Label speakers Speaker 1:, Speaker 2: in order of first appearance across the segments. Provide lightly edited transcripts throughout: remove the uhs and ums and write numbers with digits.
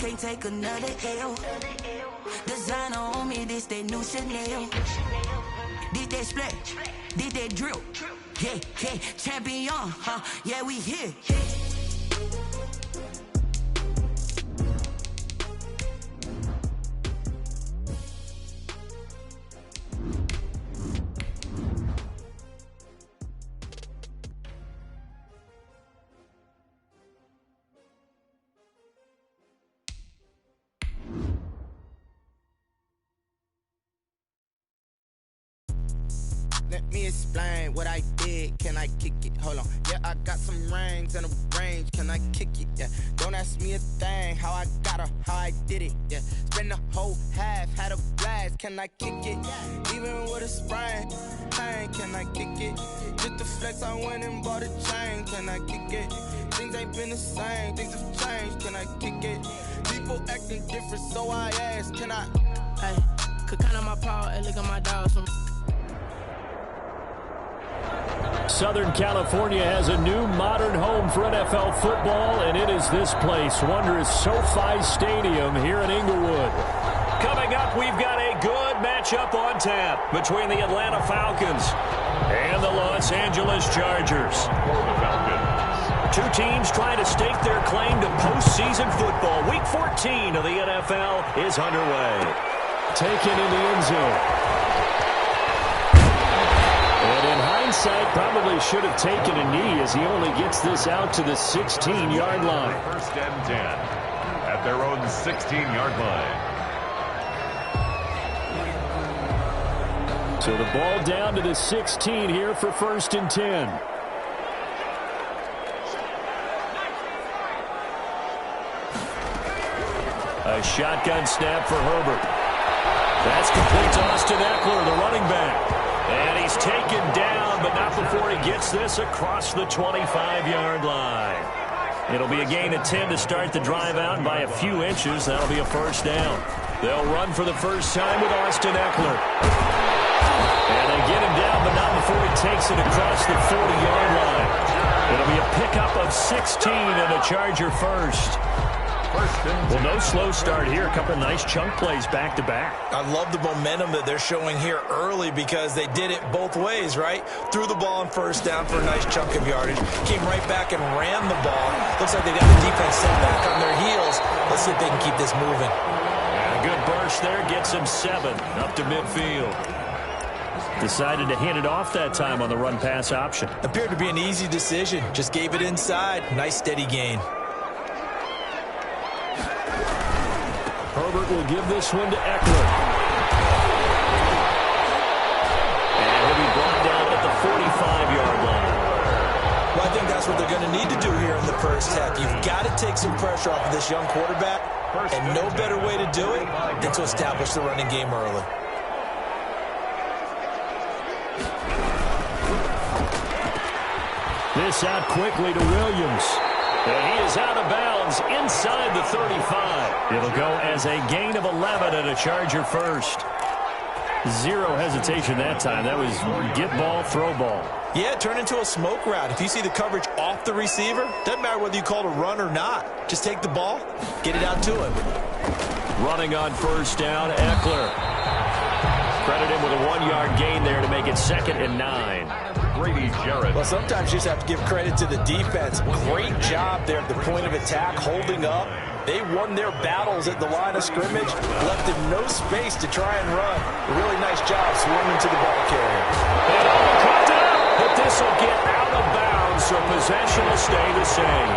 Speaker 1: can't take another L. Designer on me, this they new Chanel. Did they split? Did they drill? Yeah, yeah, champion, huh? Yeah, we here.
Speaker 2: Let me explain what I did. Can I kick it? Hold on. Yeah, I got some rings and a range. Can I kick it? Yeah. Don't ask me a thing. How I got her, how I did it. Yeah. Spend the whole half, had a blast. Can I kick it? Even with a sprain. Hey, can I kick it? Just the flex, I went and bought a chain. Can I kick it? Things ain't been the same. Things have changed. Can I kick it? People acting different, so I ask. Can I?
Speaker 3: Hey, could count on my power and look at my dogs from.
Speaker 4: Southern California has a new modern home for NFL football, and it is this place, wondrous SoFi Stadium here in Inglewood. Coming up, we've got a good matchup on tap between the Atlanta Falcons and the Los Angeles Chargers. Two teams trying to stake their claim to postseason football. Week 14 of the NFL is underway. Taken in the end zone. And in hindsight, probably should have taken a knee as he only gets this out to the 16-yard line.
Speaker 5: First and 10 at their own 16-yard line.
Speaker 4: So the ball down to the 16 here for first and 10. A shotgun snap for Herbert. That's complete to Austin Eckler, the running back. And he's taken down, but not before he gets this across the 25-yard line. It'll be a gain of 10 to start the drive out, and by a few inches, that'll be a first down. They'll run for the first time with Austin Eckler. And they get him down, but not before he takes it across the 40-yard line. It'll be a pickup of 16 and a Charger first. Well, no slow start here. A couple nice chunk plays back-to-back.
Speaker 6: I love the momentum that they're showing here early because they did it both ways, right? Threw the ball on first down for a nice chunk of yardage. Came right back and ran the ball. Looks like they got the defense set back on their heels. Let's see if they can keep this moving.
Speaker 4: And a good burst there. Gets him 7 up to midfield. Decided to hand it off that time on the run-pass option.
Speaker 6: Appeared to be an easy decision. Just gave it inside. Nice steady gain.
Speaker 4: Herbert will give this one to Eckler. And he'll be brought down at the 45-yard line.
Speaker 6: Well, I think that's what they're going to need to do here in the first half. You've got to take some pressure off of this young quarterback, and no better way to do it than to establish the running game early.
Speaker 4: This out quickly to Williams. And he is out of bounds inside the 35. It'll go as a gain of 11 and a Charger first. Zero hesitation that time. That was get ball, throw ball.
Speaker 6: Yeah, it turned into a smoke route. If you see the coverage off the receiver, doesn't matter whether you call it a run or not. Just take the ball, get it out to him.
Speaker 4: Running on first down, Eckler. Credit him with a 1-yard gain there to make it 2nd and 9.
Speaker 5: Grady Jarrett.
Speaker 6: Well, sometimes you just have to give credit to the defense. Great job there at the point of attack, holding up. They won their battles at the line of scrimmage, left them no space to try and run. A really nice job swarming to the ball carrier.
Speaker 4: But this will get out of bounds, so possession will stay the same.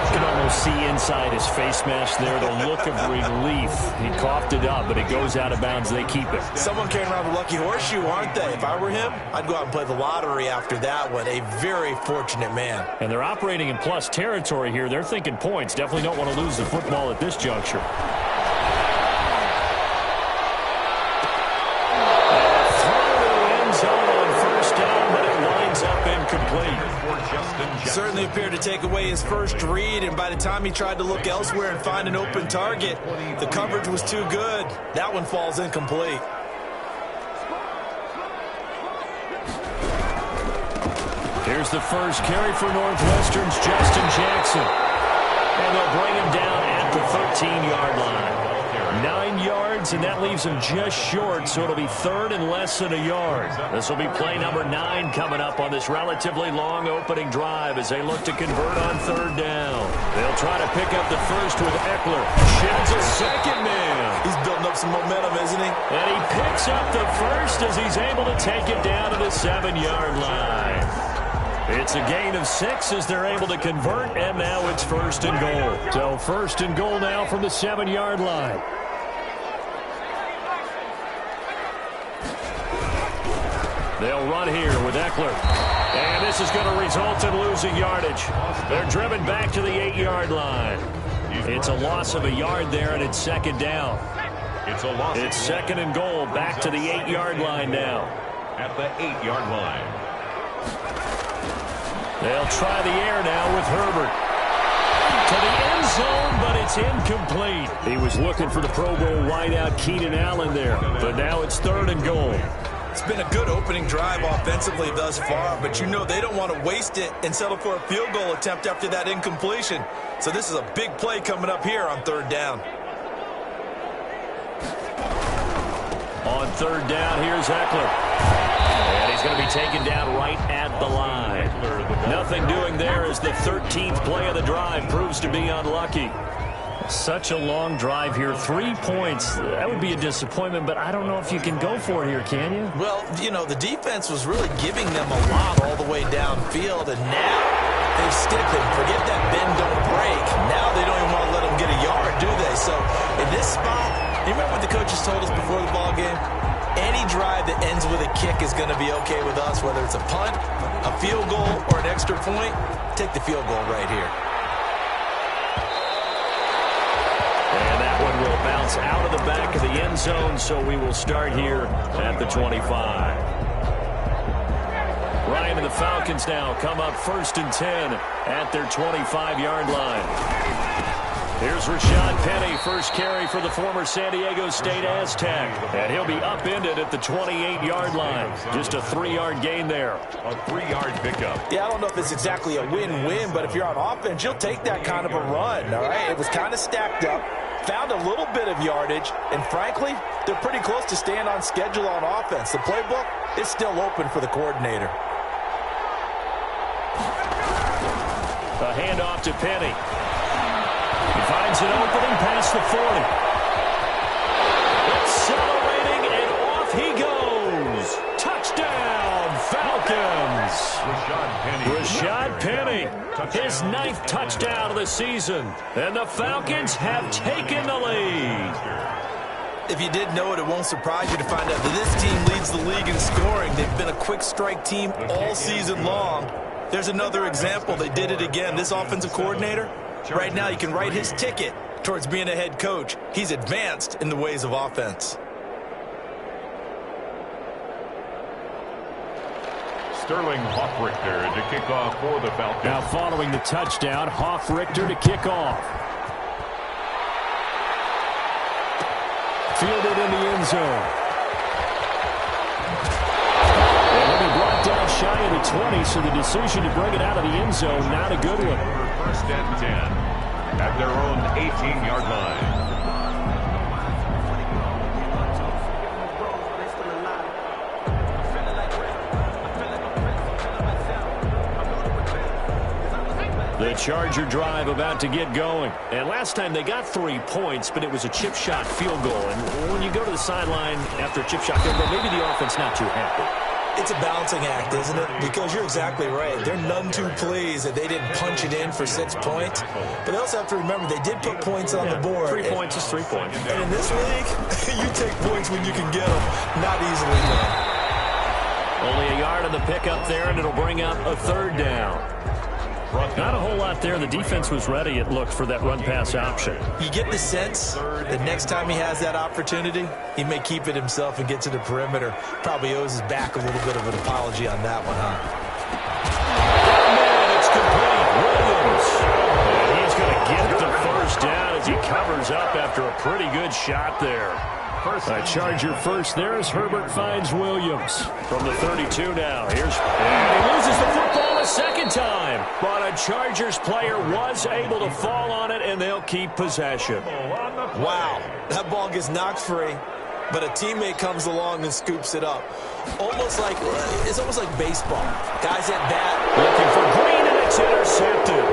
Speaker 4: You can almost see inside his face mask there the look of relief. He coughed it up, but it goes out of bounds. They keep it.
Speaker 6: Someone carrying around the lucky horseshoe, aren't they? If I were him, I'd go out and play the lottery after that one. A very fortunate man.
Speaker 4: And they're operating in plus territory here. They're thinking points. Definitely don't want to lose the football at this juncture.
Speaker 6: Certainly appeared to take away his first read, and by the time he tried to look elsewhere and find an open target, the coverage was too good. That one falls incomplete.
Speaker 4: Here's the first carry for Northwestern's Justin Jackson. And they'll bring him down at the 13-yard line. 9 yards, and that leaves him just short, so it'll be third and less than a yard. This will be play number 9 coming up on this relatively long opening drive as they look to convert on third down. They'll try to pick up the first with Eckler. Sheds a second man.
Speaker 6: He's building up some momentum, isn't he?
Speaker 4: And he picks up the first as he's able to take it down to the 7-yard line. It's a gain of 6 as they're able to convert, and now it's first and goal. So first and goal now from the 7-yard line. They'll run here with Eckler. And this is going to result in losing yardage. They're driven back to the 8-yard line. It's a loss of a yard there, and it's second down. It's second and goal, back to the 8-yard line now.
Speaker 5: At the 8-yard line.
Speaker 4: They'll try the air now with Herbert. To the end zone, but it's incomplete. He was looking for the Pro Bowl wideout Keenan Allen there, but now it's third and goal.
Speaker 6: It's been a good opening drive offensively thus far, but you know they don't want to waste it and settle for a field goal attempt after that incompletion. So this is a big play coming up here on third down.
Speaker 4: On third down, here's Eckler. And he's going to be taken down right at the line. Nothing doing there as the 13th play of the drive proves to be unlucky. Such a long drive here. 3 points. That would be a disappointment, but I don't know if you can go for it here, can you?
Speaker 6: Well, you know, the defense was really giving them a lot all the way downfield, and now they've stiffened. Forget that bend, don't break. Now they don't even want to let them get a yard, do they? So in this spot, you remember what the coaches told us before the ball game? Any drive that ends with a kick is going to be okay with us, whether it's a punt, a field goal, or an extra point. Take the field goal right here.
Speaker 4: And that one will bounce out of the back of the end zone, so we will start here at the 25. Ryan and the Falcons now come up first and 10 at their 25-yard line. Here's Rashad Penny, first carry for the former San Diego State Aztec. And he'll be upended at the 28-yard line. Just a 3-yard gain there.
Speaker 5: A 3-yard pickup.
Speaker 6: Yeah, I don't know if it's exactly a win-win, but if you're on offense, you'll take that kind of a run, all right? It was kind of stacked up, found a little bit of yardage, and frankly, they're pretty close to staying on schedule on offense. The playbook is still open for the coordinator.
Speaker 4: A handoff to Penny. He finds an opening past the 40. Accelerating, and off he goes. Touchdown, Falcons. Rashad Penny, his 9th touchdown of the season. And the Falcons have taken the lead.
Speaker 6: If you didn't know it, it won't surprise you to find out that this team leads the league in scoring. They've been a quick strike team all season long. There's another example. They did it again. This offensive coordinator, right now you can write his ticket towards being a head coach. He's advanced in the ways of offense.
Speaker 5: Sterling Hoffrichter to kick off for the Falcons.
Speaker 4: Now following the touchdown, Hoffrichter to kick off. Fielded in the end zone. Down shy of the 20, so the decision to bring it out of the end zone, not a good one.
Speaker 5: First and 10 at their own 18-yard line.
Speaker 4: The Charger drive about to get going. And last time they got 3 points, but it was a chip shot field goal. And when you go to the sideline after a chip shot field goal, maybe the offense not too happy.
Speaker 6: It's a balancing act, isn't it? Because you're exactly right. They're none too pleased that they didn't punch it in for 6 points. But they also have to remember they did put points on the board.
Speaker 4: 3 points is 3 points.
Speaker 6: And in this league, you take points when you can get them. Not easily done.
Speaker 4: Only a yard on the pickup there, and it'll bring up a third down. Not a whole lot there. The defense was ready, it looked, for that run-pass option.
Speaker 6: You get the sense that next time he has that opportunity, he may keep it himself and get to the perimeter. Probably owes his back a little bit of an apology on that one, huh?
Speaker 4: Man, it's complete. Williams. And he's going to get the first down as he covers up after a pretty good shot there. A Charger first there as Herbert finds Williams. From the 32 now. And he loses the football a second time. But a Chargers player was able to fall on it, and they'll keep possession.
Speaker 6: Wow, that ball gets knocked free, but a teammate comes along and scoops it up. It's almost like baseball. Guys at bat.
Speaker 4: Looking for Green, and it's intercepted.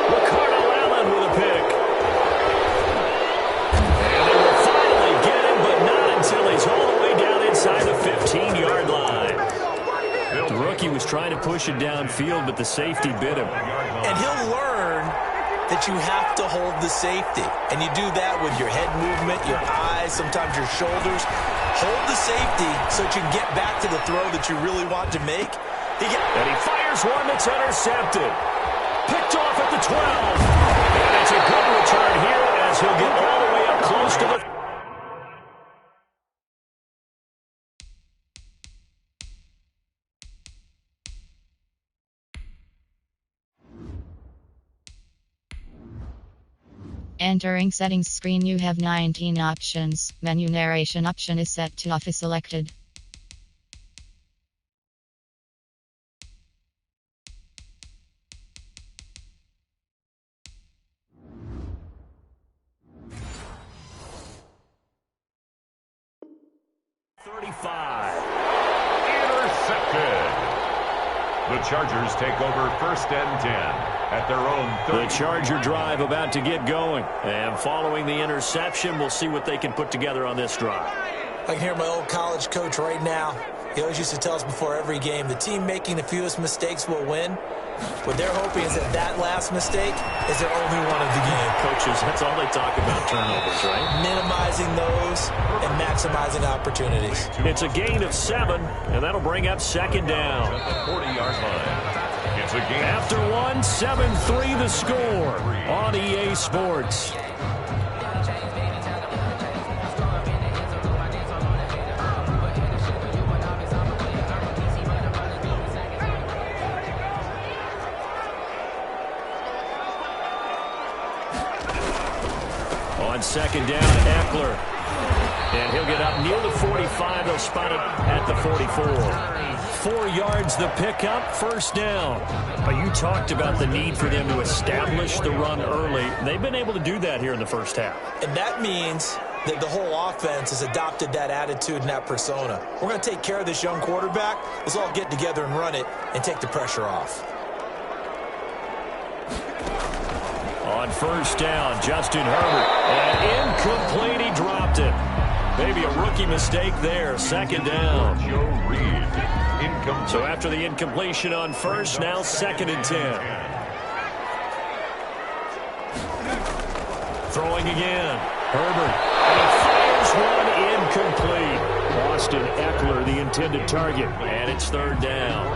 Speaker 4: Ricardo Allen with a pick. And they will finally get him, but not until he's all the way down inside the 15-yard line. The rookie was trying to push it downfield, but the safety bit him.
Speaker 6: And he'll learn that you have to hold the safety. And you do that with your head movement, your eyes, sometimes your shoulders. Hold the safety so that you can get back to the throw that you really want to make.
Speaker 4: And he fires one that's intercepted. Picked off at the 12. And it's a good return here as he'll get all the way up close to the...
Speaker 7: Entering settings screen, you have 19 options. Menu narration option is set to off is selected.
Speaker 5: The Chargers take over 1st and 10 at their own 30.
Speaker 4: The Charger drive about to get going. And following the interception, we'll see what they can put together on this drive.
Speaker 6: I can hear my old college coach right now. He always used to tell us before every game, the team making the fewest mistakes will win. What they're hoping is that last mistake is their only one of the game.
Speaker 4: Coaches, that's all they talk about, turnovers, right?
Speaker 6: Minimizing those and maximizing opportunities.
Speaker 4: It's a gain of 7, and that'll bring up 2nd down.
Speaker 5: At the 40-yard line. It's a gain.
Speaker 4: After 1, 7-3 the score on EA Sports. On 2nd down, Eckler. And he'll get up near the 45. They'll spot it at the 44. 4 yards the pickup, 1st down. But you talked about the need for them to establish the run early. They've been able to do that here in the first half.
Speaker 6: And that means that the whole offense has adopted that attitude and that persona. We're going to take care of this young quarterback. Let's all get together and run it and take the pressure off.
Speaker 4: On 1st down, Justin Herbert. And incomplete, he dropped it. Maybe a rookie mistake there. 2nd down.
Speaker 5: Joe Reed. Incomplete.
Speaker 4: So after the incompletion on 1st, now 2nd and 10. Throwing again. Herbert. And he fires one incomplete. Austin Eckler, the intended target. And it's 3rd down.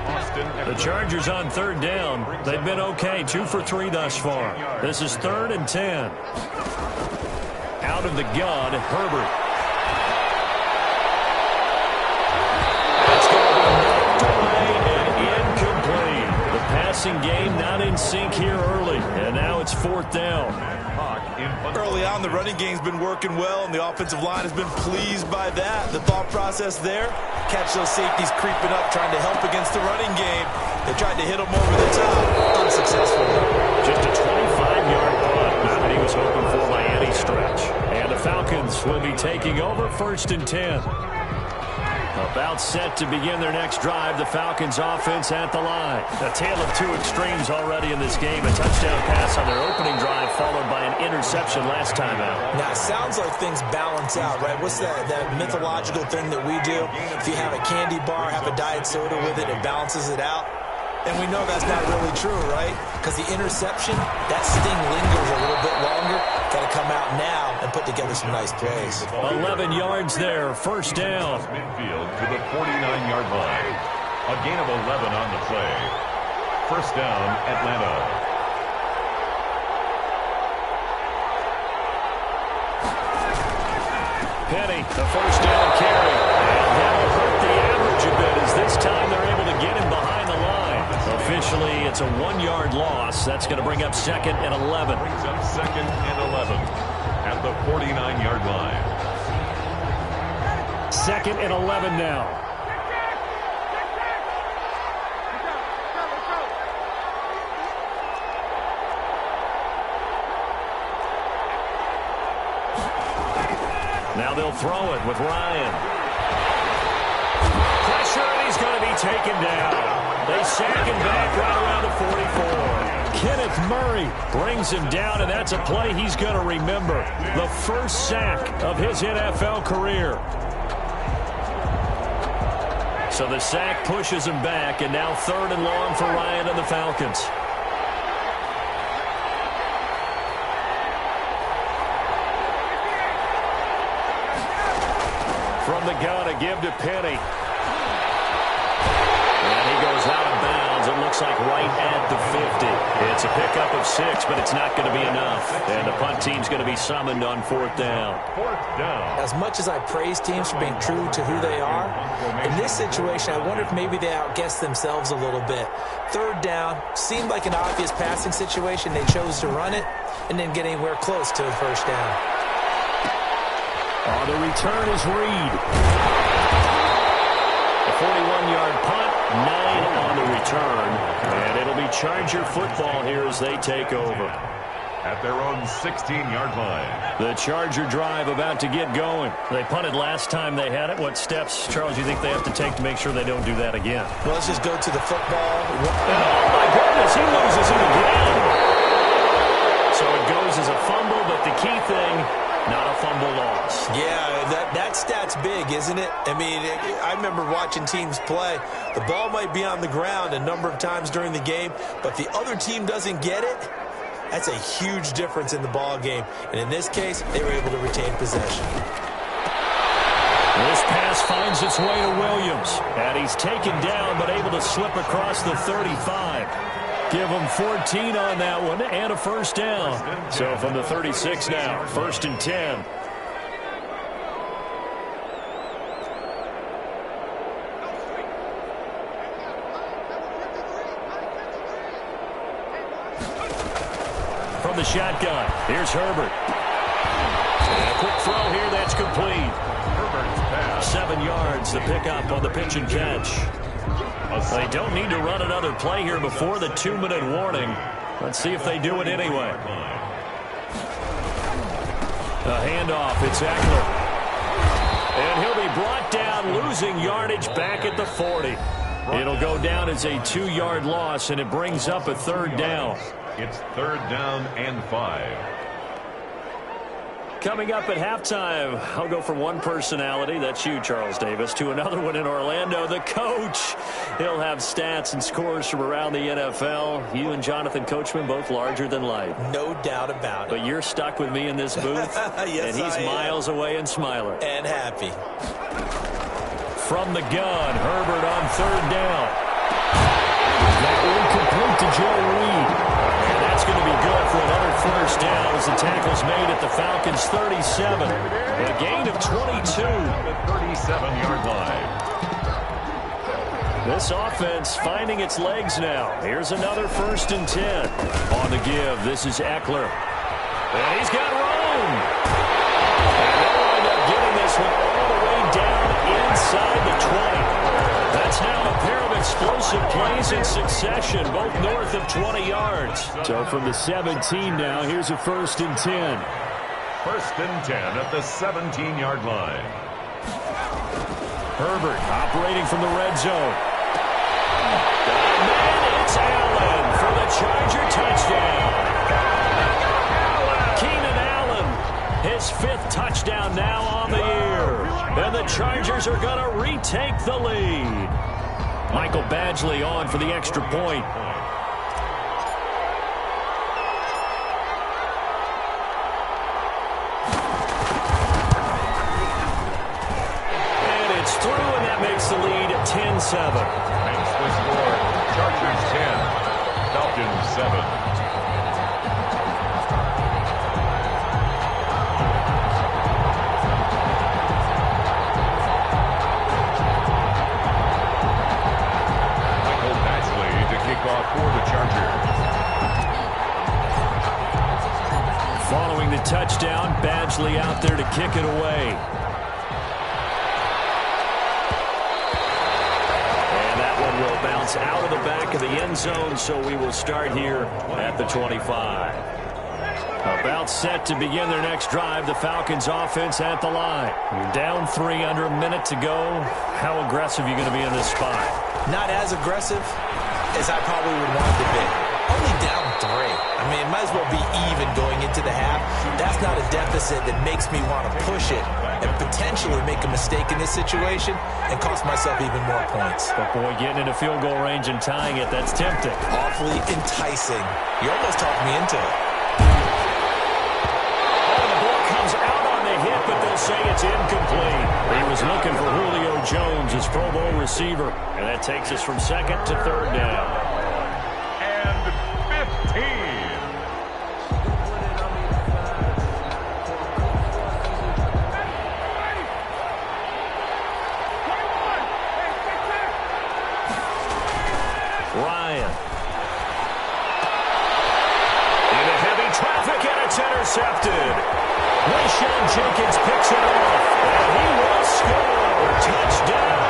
Speaker 4: The Chargers on 3rd down. They've been okay. 2 for 3 thus far. This is 3rd and 10. Out of the gun, Herbert. That's going to be knocked away and incomplete. The passing game not in sync here early. And now it's 4th down.
Speaker 6: Early on, the running game's been working well, and the offensive line has been pleased by that. The thought process there, catch those safeties creeping up, trying to help against the running game. They tried to hit them over the top, unsuccessfully.
Speaker 4: Just a 25-yard punt, not that he was hoping for by any stretch. And the Falcons will be taking over 1st and 10. About set to begin their next drive, the Falcons offense at the line. A tale of 2 extremes already in this game. A touchdown pass on their opening drive followed by an interception last time out.
Speaker 6: Now, it sounds like things balance out, right? What's that mythological thing that we do? If you have a candy bar, have a diet soda with it, it balances it out. And we know that's not really true, right? Because the interception, that sting lingers a little bit longer. Got to come out now and put together some nice plays.
Speaker 4: 11 yards there, 1st down.
Speaker 5: Midfield to the 49-yard line. A gain of 11 on the play. 1st down, Atlanta.
Speaker 4: Penny, the 1st down carry. And that'll hurt the average a bit as this time they're able to get him behind the line. Officially, it's a 1-yard loss. That's going to bring up 2nd and 11.
Speaker 5: Brings up 2nd and 11 at the 49-yard line.
Speaker 4: 2nd and 11 now. Now they'll throw it with Ryan. Pressure, and he's going to be taken down. They sack him back right around the 44. Kenneth Murray brings him down, and that's a play he's going to remember. The first sack of his NFL career. So the sack pushes him back, and now 3rd and long for Ryan and the Falcons. From the gun, a give to Penny. And he goes out of bounds. It looks like right at the 50. It's a pickup of 6, but it's not going to be enough. And the punt team's going to be summoned on 4th down.
Speaker 5: 4th down.
Speaker 6: As much as I praise teams for being true to who they are, in this situation, I wonder if maybe they outguessed themselves a little bit. 3rd down seemed like an obvious passing situation. They chose to run it and didn't get anywhere close to a 1st down.
Speaker 4: The return is Reed. A 41-yard punt, 9 on the return. And it'll be Charger football here as they take over.
Speaker 5: At their own 16-yard line.
Speaker 4: The Charger drive about to get going. They punted last time they had it. What steps, Charles, do you think they have to take to make sure they don't do that again?
Speaker 6: Well, let's just go to the football.
Speaker 4: Oh, my goodness, he loses it again. So it goes as a fumble, but the key thing, not a fumble loss.
Speaker 6: Yeah, that stat's big, isn't it? I mean, I remember watching teams play. The ball might be on the ground a number of times during the game, but the other team doesn't get it. That's a huge difference in the ball game. And in this case, they were able to retain possession.
Speaker 4: This pass finds its way to Williams. And he's taken down, but able to slip across the 35. Give him 14 on that one and a 1st down. So from the 36 now, 1st and 10. From the shotgun, here's Herbert. And a quick throw here, that's complete.
Speaker 5: Herbert's pass.
Speaker 4: 7 yards, the pickup on the pitch and catch. They don't need to run another play here before the 2-minute warning. Let's see if they do it anyway. A handoff, it's Eckler. And he'll be brought down, losing yardage back at the 40. It'll go down as a 2-yard loss, and it brings up a 3rd down.
Speaker 5: It's 3rd down and 5.
Speaker 4: Coming up at halftime, I'll go from one personality, that's you, Charles Davis, to another one in Orlando, the coach. He'll have stats and scores from around the NFL. You and Jonathan Coachman, both larger than life.
Speaker 6: No doubt about it.
Speaker 4: But you're stuck with me in this booth,
Speaker 6: yes,
Speaker 4: and he's miles away and smiling.
Speaker 6: And happy.
Speaker 4: From the gun, Herbert on 3rd down. That one complete to Joe Reed. And that's going to be good for another 1st down as the tackle's made at the Falcons' 37. A gain of 22.
Speaker 5: The 37-yard line.
Speaker 4: This offense finding its legs now. Here's another 1st and 10. On the give, this is Eckler. And he's got room. And they'll wind up getting this one all the way down inside the 20. That's now a pair of explosive plays in succession, both north of 20 yards. So from the 17 now, here's a 1st and 10.
Speaker 5: 1st and 10 at the 17-yard line.
Speaker 4: Herbert operating from the red zone. And it's Allen for the Charger touchdown. Keenan Allen, his 5th touchdown now on the year. And the Chargers are going to retake the lead. Michael Badgley on for the extra point. And it's through, and that makes the lead 10-7.
Speaker 5: Makes the score Chargers 10, Falcons 7. For the Chargers.
Speaker 4: Following the touchdown, Badgley out there to kick it away. bounce out of the back of the end zone, so we will start here at the 25. About set to begin their next drive. The Falcons offense at the line. You're down 3, under a minute to go. How aggressive are you going to be in this spot?
Speaker 6: Not as aggressive as I probably would want to be. Only down 3. I mean, it might as well be even going into the half. That's not a deficit that makes me want to push it and potentially make a mistake in this situation and cost myself even more points.
Speaker 4: But boy, getting into field goal range and tying it, that's tempting.
Speaker 6: Awfully enticing. You almost talked me into it.
Speaker 4: But they'll say it's incomplete. He was looking for Julio Jones, his Pro Bowl receiver. And that takes us from second to third down.
Speaker 5: And 15.
Speaker 4: Ryan. Into heavy traffic, and it's intercepted. Rashawn Jenkins picks it off, and he will score. Touchdown.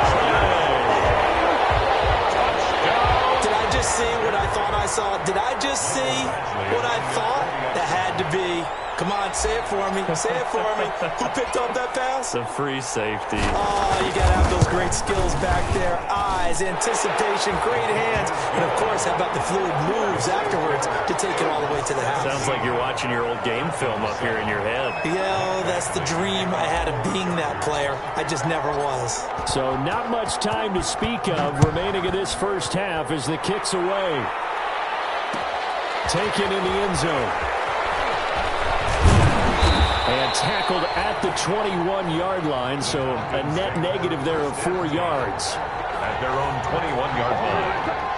Speaker 6: Did I just see what I thought I saw? Did I just see what I thought? That had to be. Come on, say it for me. Say it for me. Who picked up that pass?
Speaker 4: The free safety.
Speaker 6: Oh, you got to have those great skills back there. Eyes, anticipation, great hands. And, of course, how about the fluid moves afterwards to take it all the way to the house?
Speaker 4: Sounds like you're watching your old game film up here in your head.
Speaker 6: Yeah, that's the dream I had of being that player. I just never was.
Speaker 4: So not much time to speak of remaining in this first half as the kick's away. Taken in the end zone. And tackled at the 21-yard line, so a net negative there of 4 yards.
Speaker 5: At their own 21-yard line.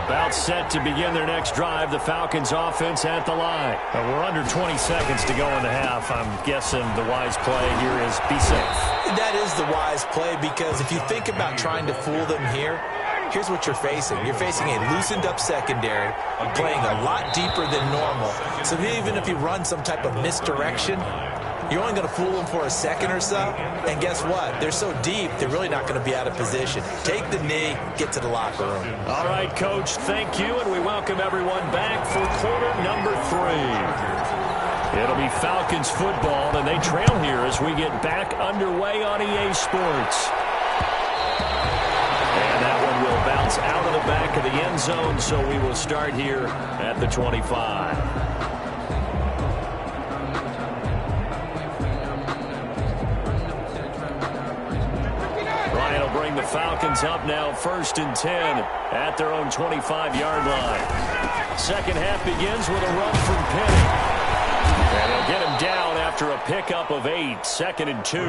Speaker 4: About set to begin their next drive, the Falcons offense at the line. We're under 20 seconds to go in the half. I'm guessing the wise play here is be safe.
Speaker 6: That is the wise play, because if you think about trying to fool them here, here's what you're facing. You're facing a loosened-up secondary, playing a lot deeper than normal. So even if you run some type of misdirection, you're only going to fool them for a second or so. And guess what? They're so deep, they're really not going to be out of position. Take the knee, get to the locker room.
Speaker 4: All right, Coach, thank you, and we welcome everyone back for quarter number 3. It'll be Falcons football, and they trail here as we get back underway on EA Sports. And that one will bounce out of the back of the end zone, so we will start here at the 25. Ryan will bring the Falcons up now, 1st and 10 at their own 25-yard line. Second half begins with a run from Penny. And they'll get him down after a pickup of 8, 2nd and 2.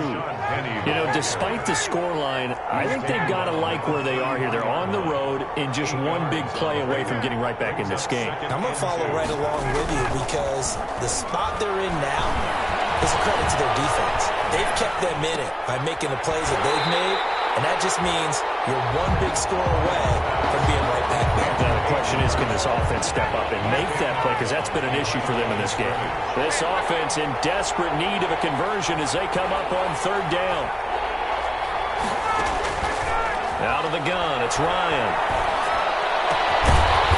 Speaker 4: You know, despite the scoreline, I think they've got to like where they are here. They're on the road and just one big play away from getting right back in this game.
Speaker 6: I'm going to follow right along with you, because the spot they're in now is a credit to their defense. They've kept them in it by making the plays that they've made, and that just means you're one big score away from being right back there.
Speaker 4: Now the question is, can this offense step up and make that play? Because that's been an issue for them in this game. This offense in desperate need of a conversion as they come up on 3rd down. Out of the gun, it's Ryan.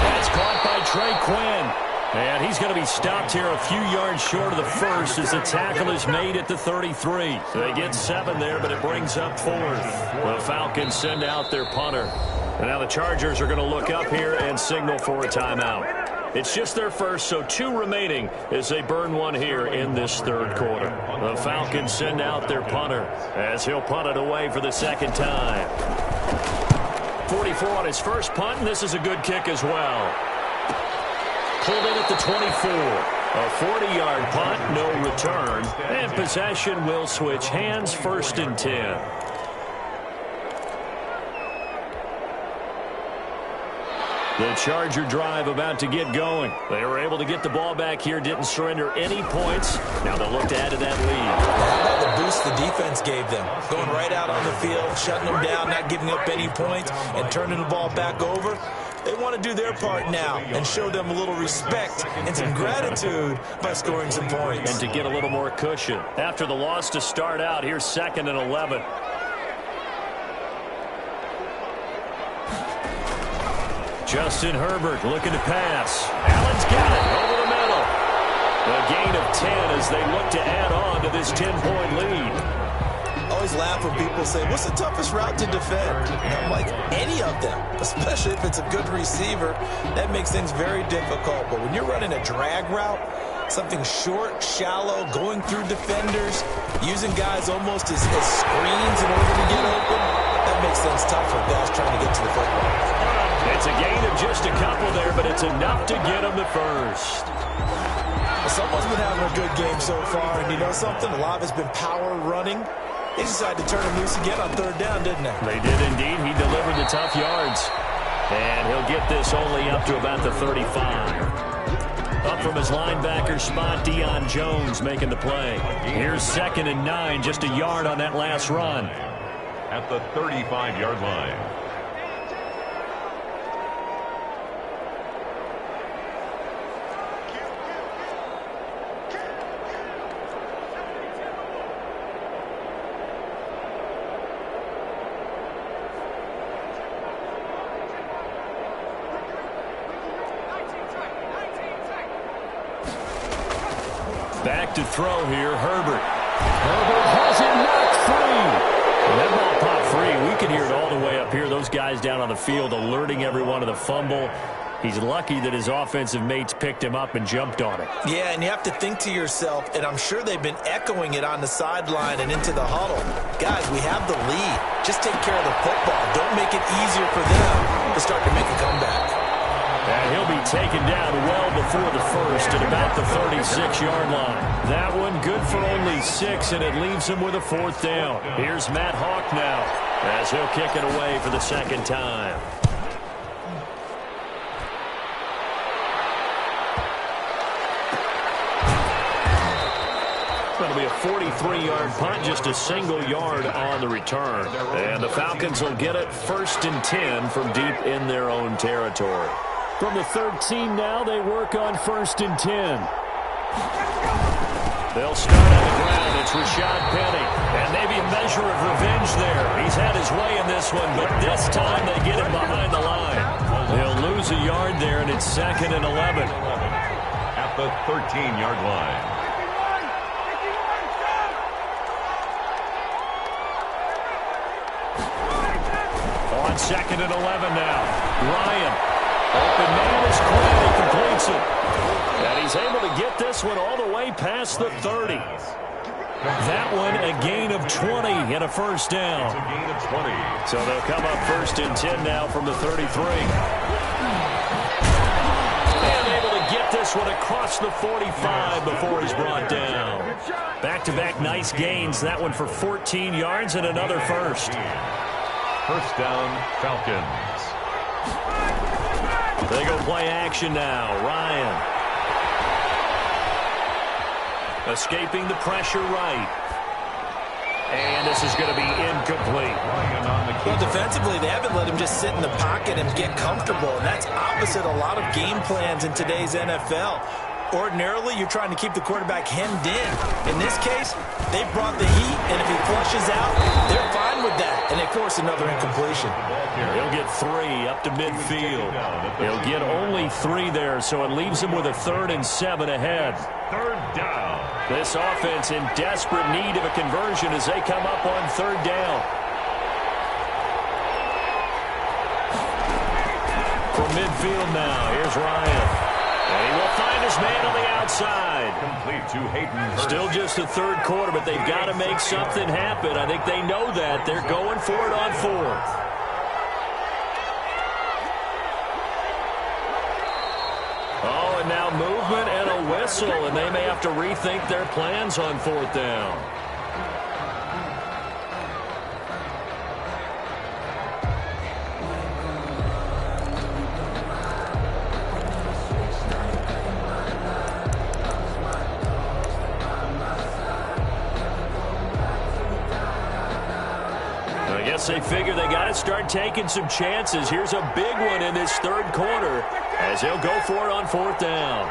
Speaker 4: That's caught by Trey Quinn. And he's going to be stopped here a few yards short of the first as the tackle is made at the 33. So they get 7 there, but it brings up 4th. The Falcons send out their punter. And now the Chargers are going to look up here and signal for a timeout. It's just their first, so 2 remaining as they burn one here in this 3rd quarter. The Falcons send out their punter as he'll punt it away for the 2nd time. 44 on his first punt, and this is a good kick as well. Pulled in at the 24. A 40-yard punt, no return. And possession will switch hands, 1st and 10. The Charger drive about to get going. They were able to get the ball back here, didn't surrender any points. Now they'll look to add to that lead.
Speaker 6: How about the boost the defense gave them? Going right out on the field, shutting them down, not giving up any points, and turning the ball back over. They want to do their part now and show them a little respect and some gratitude by scoring some points.
Speaker 4: And to get a little more cushion. After the loss to start out, here's 2nd and 11. Justin Herbert looking to pass. Allen's got it over the middle. A gain of 10 as they look to add on to this 10-point lead.
Speaker 6: Always laugh when people say, what's the toughest route to defend? And I'm like, any of them, especially if it's a good receiver. That makes things very difficult. But when you're running a drag route, something short, shallow, going through defenders, using guys almost as screens in order to get open, that makes things tough for guys trying to get to the football.
Speaker 4: It's a gain of just a couple there, but it's enough to get them the first.
Speaker 6: Well, someone's been having a good game so far, and you know something? A lot of it's been power running. They decided to turn him loose again on third down, didn't they?
Speaker 4: They did indeed. He delivered the tough yards. And he'll get this only up to about the 35. Up from his linebacker spot, Deion Jones making the play. Here's 2nd and 9, just a yard on that last run.
Speaker 5: At the 35-yard line.
Speaker 4: Back to throw here, Herbert. Herbert has it knocked free. And that ball popped free. We can hear it all the way up here. Those guys down on the field alerting everyone of the fumble. He's lucky that his offensive mates picked him up and jumped on it.
Speaker 6: Yeah, and you have to think to yourself, and I'm sure they've been echoing it on the sideline and into the huddle. Guys, we have the lead. Just take care of the football. Don't make it easier for them to start to make a comeback.
Speaker 4: And he'll be taken down well before the first at about the 36-yard line. That one good for only 6, and it leaves him with a 4th down. Here's Matt Hawk now as he'll kick it away for the 2nd time. It'll be a 43-yard punt, just a single yard on the return. And the Falcons will get it 1st and 10 from deep in their own territory. From the 13 now, they work on 1st and 10. They'll start on the ground. It's Rashad Penny. And maybe a measure of revenge there. He's had his way in this one, but this time they get him behind the line. They'll lose a yard there, and it's 2nd and 11.
Speaker 5: At the 13-yard line.
Speaker 4: On 2nd and 11 now. Ryan. Open man is Quinn. He completes it. And he's able to get this one all the way past the 30. That one a gain of 20 and a 1st down.
Speaker 5: It's a gain of 20.
Speaker 4: So they'll come up 1st and 10 now from the 33. And able to get this one across the 45 before he's brought down. Back-to-back nice gains. That one for 14 yards and another first.
Speaker 5: 1st down, Falcons.
Speaker 4: They go play action now. Ryan. Escaping the pressure right. And this is going to be incomplete.
Speaker 6: Well, defensively, they haven't let him just sit in the pocket and get comfortable. And that's opposite a lot of game plans in today's NFL. Ordinarily, you're trying to keep the quarterback hemmed in. In this case, they brought the heat, and if he flushes out, they're fine with that. And they force another incompletion.
Speaker 4: He'll get 3 up to midfield. He'll get only 3 there, so it leaves him with a 3rd and 7 ahead.
Speaker 5: 3rd down.
Speaker 4: This offense in desperate need of a conversion as they come up on 3rd down. From midfield now, here's Ryan. And he will find his man on the outside.
Speaker 5: Complete to Hayden Hurst.
Speaker 4: Still just the 3rd quarter, but they've got to make something happen. I think they know that. They're going for it on 4th. Oh, and now movement and a whistle, and they may have to rethink their plans on 4th down. They figure they got to start taking some chances. Here's a big one in this 3rd quarter as they'll go for it on 4th down.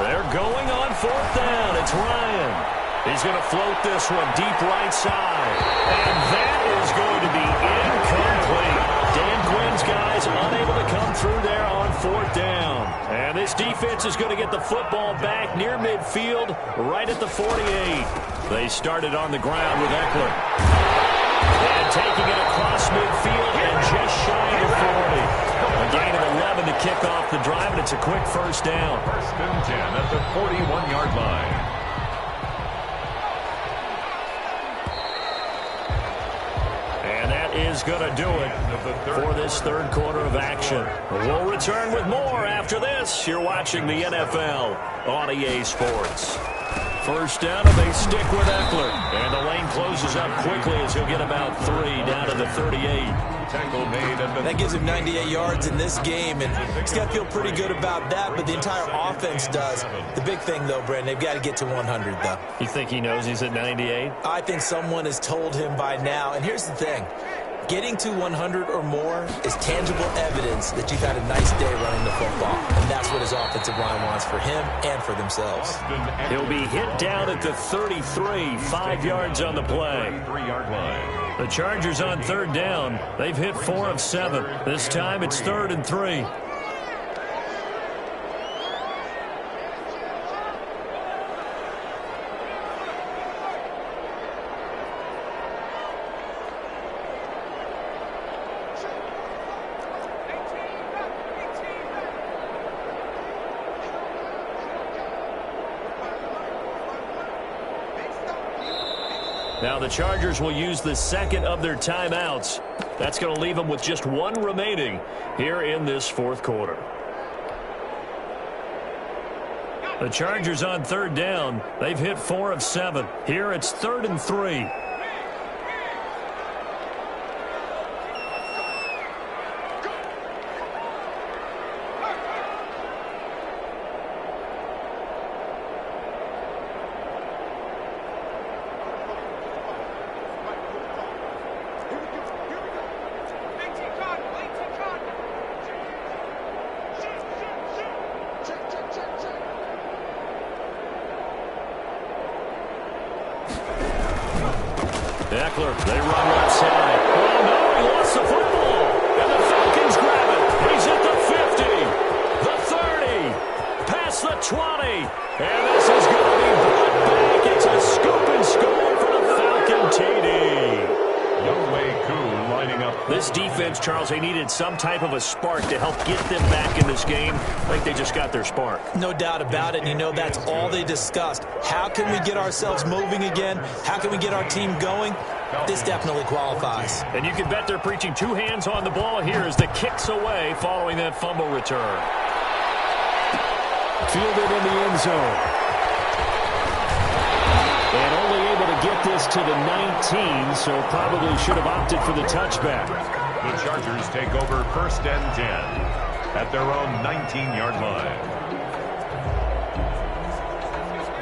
Speaker 4: They're going on 4th down. It's Ryan. He's going to float this one deep right side. And that is going to be incomplete. Dan Quinn's guys unable to come through there on 4th down. And this defense is going to get the football back near midfield, right at the 48. They started on the ground with Eckler. And taking it across midfield and just shy of 40. A gain of 11 to kick off the drive, and it's a quick first down.
Speaker 5: 1st and 10 at the 41-yard line.
Speaker 4: Is going to do it for this third quarter of action. We'll return with more after this. You're watching the NFL on EA Sports. First down, and they stick with Eckler. And the lane closes up quickly as he'll get about 3 down to the 38.
Speaker 5: Tackle made at the
Speaker 6: that gives him 98 yards in this game, and he's got to feel pretty good about that, but the entire offense does. The big thing, though, Brandon, they've got to get to 100, though.
Speaker 4: You think he knows he's at 98?
Speaker 6: I think someone has told him by now, and here's the thing. Getting to 100 or more is tangible evidence that you've had a nice day running the football. And that's what his offensive line wants for him and for themselves.
Speaker 4: He'll be hit down at the 33, 5 yards on the play.
Speaker 5: 3-yard line.
Speaker 4: The Chargers on 3rd down. They've hit 4 of 7. This time it's 3rd and 3. Now the Chargers will use the second of their timeouts. That's going to leave them with just 1 remaining here in this 4th quarter. The Chargers on 3rd down. They've hit 4 of 7. Here it's 3rd and 3. Eckler, they run left side. Oh, no, he lost the football. And the Falcons grab it. He's at the 50, the 30, past the 20. And this is going to be brought back. It's a scoop and score for the Falcon TD.
Speaker 5: Youngway Koo lining up.
Speaker 4: This defense, Charles, they needed some type of a spark to help get them back in this game. I think they just got their spark.
Speaker 6: No doubt about it. And you know that's all they discussed. How can we get ourselves moving again? How can we get our team going? This definitely qualifies.
Speaker 4: And you can bet they're preaching 2 hands on the ball here as the kick's away following that fumble return. Fielded in the end zone. And only able to get this to the 19, so probably should have opted for the touchback.
Speaker 5: The Chargers take over 1st and 10 at their own 19-yard line.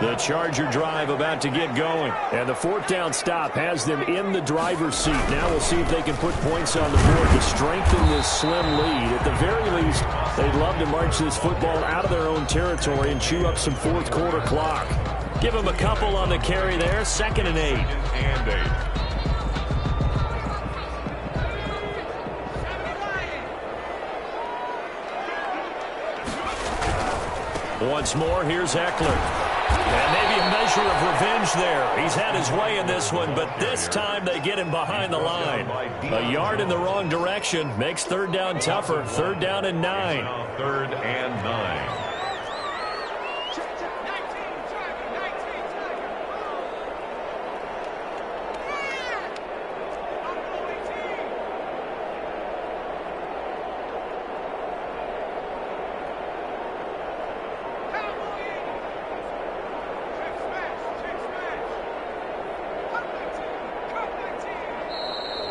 Speaker 4: The Charger drive about to get going. And the 4th down stop has them in the driver's seat. Now we'll see if they can put points on the board to strengthen this slim lead. At the very least, they'd love to march this football out of their own territory and chew up some 4th quarter clock. Give them a couple on the carry there. 2nd and 8.
Speaker 5: And
Speaker 4: 8. Once more, here's Eckler. And maybe a measure of revenge there. He's had his way in this one, but this time they get him behind the line. A yard in the wrong direction makes 3rd down tougher. 3rd down and 9.
Speaker 5: 3rd and 9.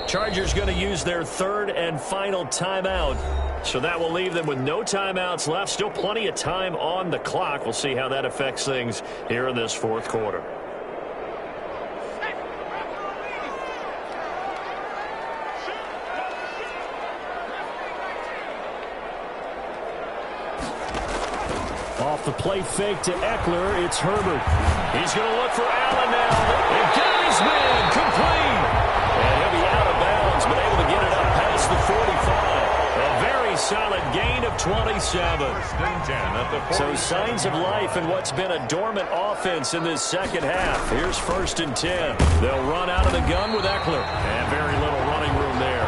Speaker 4: Chargers going to use their 3rd and final timeout. So that will leave them with no timeouts left. Still plenty of time on the clock. We'll see how that affects things here in this 4th quarter. Off the play fake to Eckler, it's Herbert. He's going to look for Allen now. And got his man complete. And he'll be out of bounds, but able to get it up past the 45. A very solid gain of 27. So signs of life in what's been a dormant offense in this second half. Here's 1st and 10. They'll run out of the gun with Eckler. And very little running room there.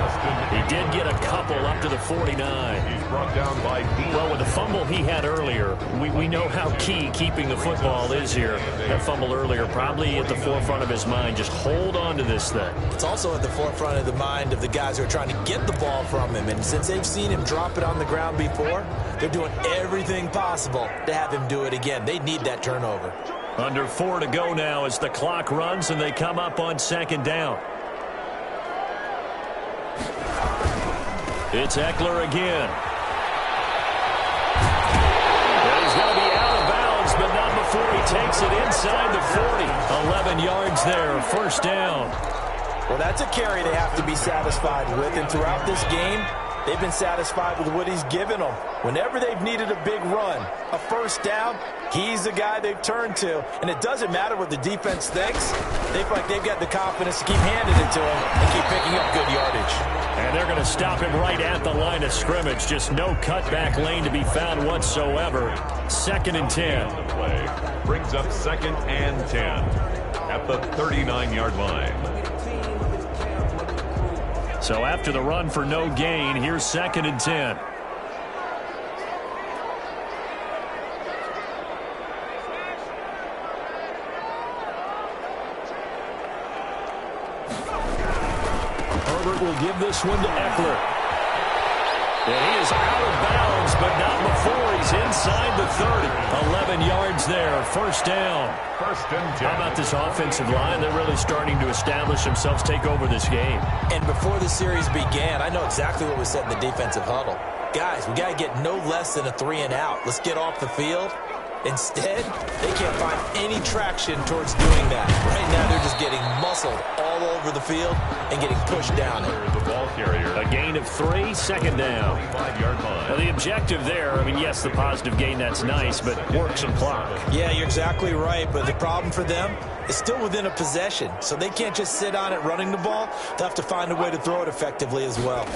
Speaker 4: He did get a couple up to the 49.
Speaker 5: He's brought down by Dean.
Speaker 4: Well, with the fumble he had earlier, we know how key keeping the football is here. That fumble earlier probably at the forefront of his mind. Just hold on to this thing.
Speaker 6: It's also at the forefront of the mind of the guys who are trying to get the ball from him. And since they've seen him drop it on the ground before, they're doing everything possible to have him do it again. They need that turnover.
Speaker 4: Under 4 to go now as the clock runs and they come up on 2nd down. It's Eckler again. And he's going to be out of bounds, but not before he takes it inside the 40. 11 yards there, 1st down.
Speaker 6: Well, that's a carry they have to be satisfied with, and throughout this game, they've been satisfied with what he's given them. Whenever they've needed a big run, a 1st down, he's the guy they've turned to. And it doesn't matter what the defense thinks. They feel like they've got the confidence to keep handing it to him and keep picking up good yardage.
Speaker 4: And they're going to stop him right at the line of scrimmage. Just no cutback lane to be found whatsoever. 2nd and 10.
Speaker 5: Play brings up 2nd and 10 at the 39-yard line.
Speaker 4: So after the run for no gain, here's 2nd and 10. Herbert will give this one to Eckler. And he is out of bounds, but not before he's inside the 30. 11 yards there, 1st down.
Speaker 5: 1st and 10.
Speaker 4: How about this offensive line? They're really starting to establish themselves, take over this game.
Speaker 6: And before the series began, I know exactly what was said in the defensive huddle. Guys, we got to get no less than a 3 and out. Let's get off the field. Instead, they can't find any traction towards doing that. Right now, they're just getting muscled all over the field and getting pushed down it.
Speaker 5: The ball carrier.
Speaker 4: A gain of 3, 2nd down.
Speaker 5: 25-yard line.
Speaker 4: Now, the objective there, I mean, yes, the positive gain, that's nice, but work some clock.
Speaker 6: Yeah, you're exactly right, but the problem for them is still within a possession, so they can't just sit on it running the ball. They'll have to find a way to throw it effectively as well.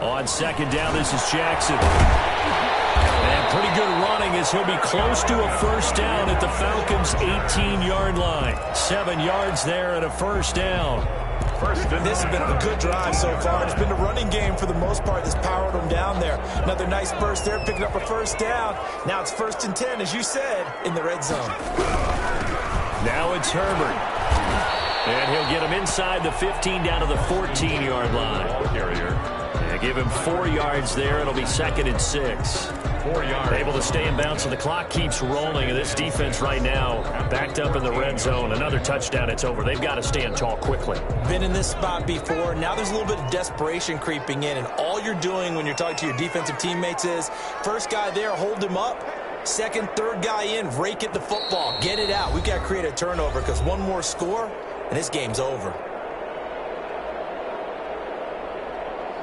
Speaker 4: On 2nd down, this is Jackson. And pretty good running as he'll be close to a 1st down at the Falcons' 18-yard line. 7 yards there and a 1st down.
Speaker 6: This has been a good drive so far. It's been a running game for the most part that's powered them down there. Another nice burst there, picking up a 1st down. Now it's 1st and 10, as you said, in the red zone.
Speaker 4: Now it's Herbert. And he'll get him inside the 15 down to the 14-yard line.
Speaker 5: Ball carrier.
Speaker 4: And give him 4 yards there. It'll be 2nd and 6.
Speaker 5: 4 yards.
Speaker 4: Able to stay in bounds, and the clock keeps rolling. And this defense right now backed up in the red zone. Another touchdown, it's over. They've got to stand tall quickly.
Speaker 6: Been in this spot before. Now there's a little bit of desperation creeping in, and all you're doing when you're talking to your defensive teammates is, first guy there, hold him up. Second, third guy in, rake at the football. Get it out. We've got to create a turnover because one more score, and this game's over.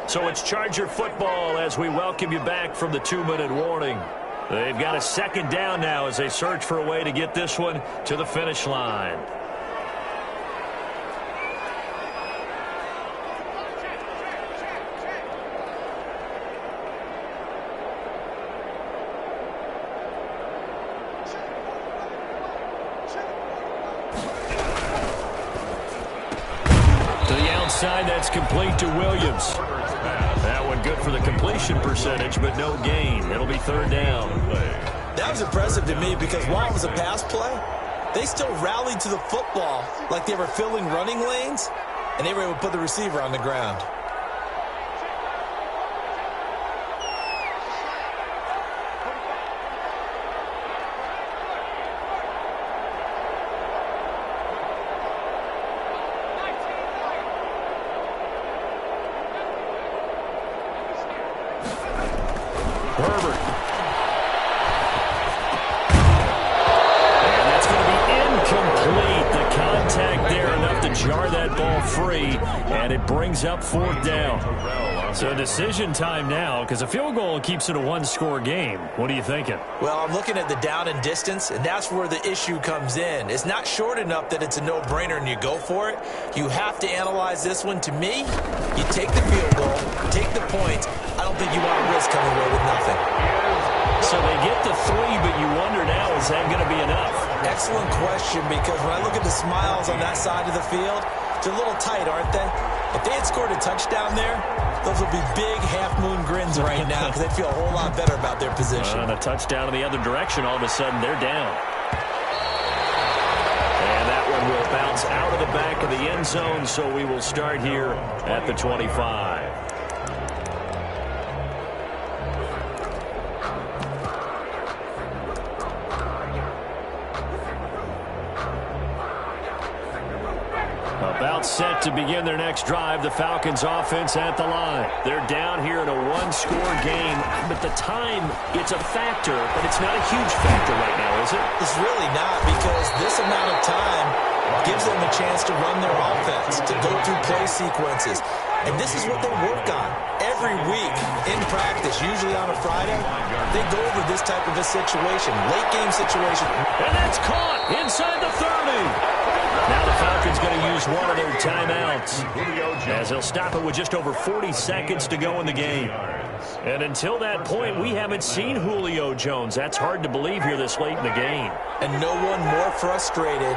Speaker 4: So it's Charger football as we welcome you back from the 2-minute warning. They've got a 2nd down now as they search for a way to get this one to the finish line. To the outside, that's complete to Williams. That one good for the completion percentage, but no gain. It'll be 3rd down.
Speaker 6: That was impressive to me because while it was a pass play, they still rallied to the football like they were filling running lanes, and they were able to put the receiver on the ground.
Speaker 4: Herbert. And that's going to be incomplete. The contact there enough to jar that ball free. And it brings up 4th down. So decision time now, because a field goal keeps it a one-score game. What are you thinking?
Speaker 6: Well, I'm looking at the down and distance, and that's where the issue comes in. It's not short enough that it's a no-brainer and you go for it. You have to analyze this one. To me, you take the field goal, take the points. I don't think you want to risk coming away with nothing.
Speaker 4: So they get the 3, but you wonder now, is that going to be enough?
Speaker 6: Excellent question, because when I look at the smiles on that side of the field, they're a little tight, aren't they? If they had scored a touchdown there, those would be big half-moon grins right now because they'd feel a whole lot better about their position.
Speaker 4: And a touchdown in the other direction, all of a sudden they're down. And that one will bounce out of the back of the end zone, so we will start here at the 25. About set to begin their next drive. The Falcons offense at the line. They're down here in a one-score game, but the time, it's a factor, but it's not a huge factor right now, is it?
Speaker 6: It's really not, because this amount of time gives them a chance to run their offense, to go through play sequences. And this is what they work on every week in practice, usually on a Friday. They go over this type of a situation, late game situation.
Speaker 4: And that's caught inside the 30. Now the Falcons going to use one of their timeouts, as they'll stop it with just over 40 seconds to go in the game. And until that point, we haven't seen Julio Jones. That's hard to believe here this late in the game.
Speaker 6: And no one more frustrated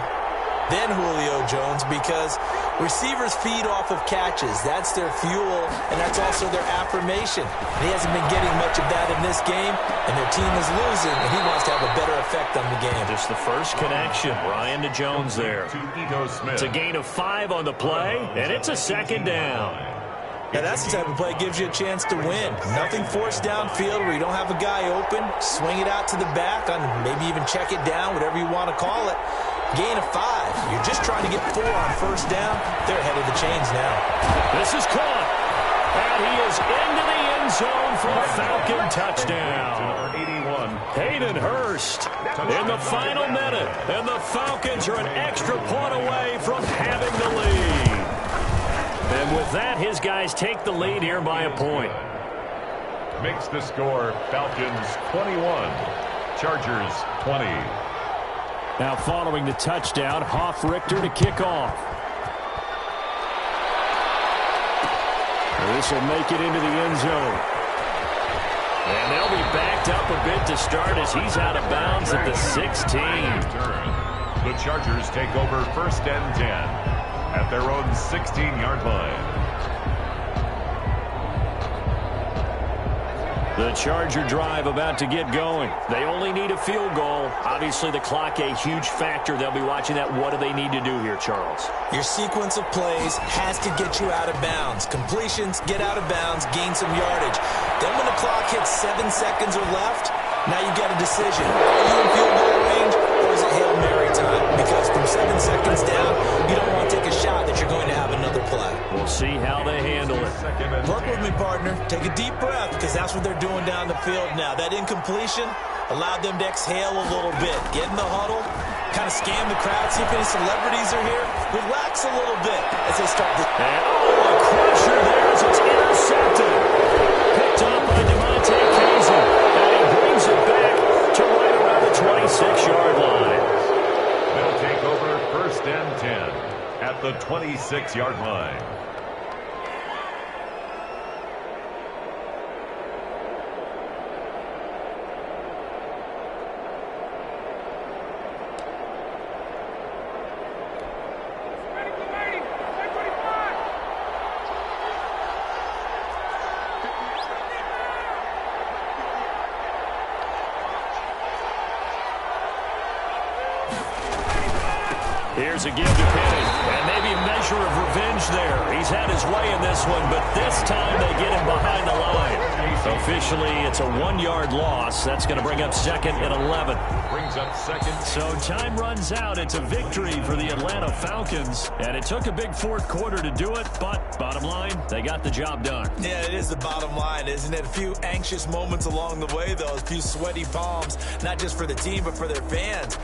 Speaker 6: than Julio Jones, because receivers feed off of catches. That's their fuel, and that's also their affirmation. And he hasn't been getting much of that in this game, and their team is losing, and he wants to have a better effect on the game.
Speaker 4: Just the first connection, Ryan to Jones there. It's a gain of 5 on the play, and it's a 2nd down.
Speaker 6: Now that's the type of play that gives you a chance to win. Nothing forced downfield where you don't have a guy open. Swing it out to the back, on maybe even check it down, whatever you want to call it. Gain of 5. You're just trying to get 4 on first down. They're ahead of the chains now.
Speaker 4: This is caught. And he is into the end zone for a Falcon touchdown. 81. Hayden Hurst in the final minute. And the Falcons are an extra point away from having the lead. And with that, his guys take the lead here by a point.
Speaker 5: Makes the score Falcons 21, Chargers 20.
Speaker 4: Now following the touchdown, Hoff-Richter to kick off. This will make it into the end zone. And they'll be backed up a bit to start as he's out of bounds at the 16.
Speaker 5: The Chargers take over 1st and 10 at their own 16-yard line.
Speaker 4: The Charger drive about to get going. They only need a field goal. Obviously, the clock a huge factor. They'll be watching that. What do they need to do here, Charles?
Speaker 6: Your sequence of plays has to get you out of bounds. Completions, get out of bounds, gain some yardage. Then when the clock hits 7 seconds or left, now you got a decision. Are you in field goal range, or is it Hail Mary time? Because from 7 seconds down, you don't want to take a shot that you're going to have another play.
Speaker 4: We'll see how they handle it.
Speaker 6: Work with me, partner. Take a deep breath, because that's what they're doing down the field now. That incompletion allowed them to exhale a little bit. Get in the huddle, kind of scan the crowd, see if any celebrities are here. Relax a little bit as they start this.
Speaker 4: And a crusher there as it's intercepted. Picked up by DeMonte Casey. And he brings it back to right around the 26-yard line.
Speaker 5: They'll take over 1st and 10 at the 26-yard line.
Speaker 4: Here's a give to Penny, and maybe a measure of revenge there. He's had his way in this one, but this time they get him behind the line. Officially, it's a 1-yard loss. That's going to bring up 2nd and 11.
Speaker 5: Brings up 2nd.
Speaker 4: So time runs out. It's a victory for the Atlanta Falcons, and it took a big 4th quarter to do it, but bottom line, they got the job done.
Speaker 6: Yeah, it is the bottom line, isn't it? A few anxious moments along the way, though, a few sweaty palms, not just for the team, but for their fans.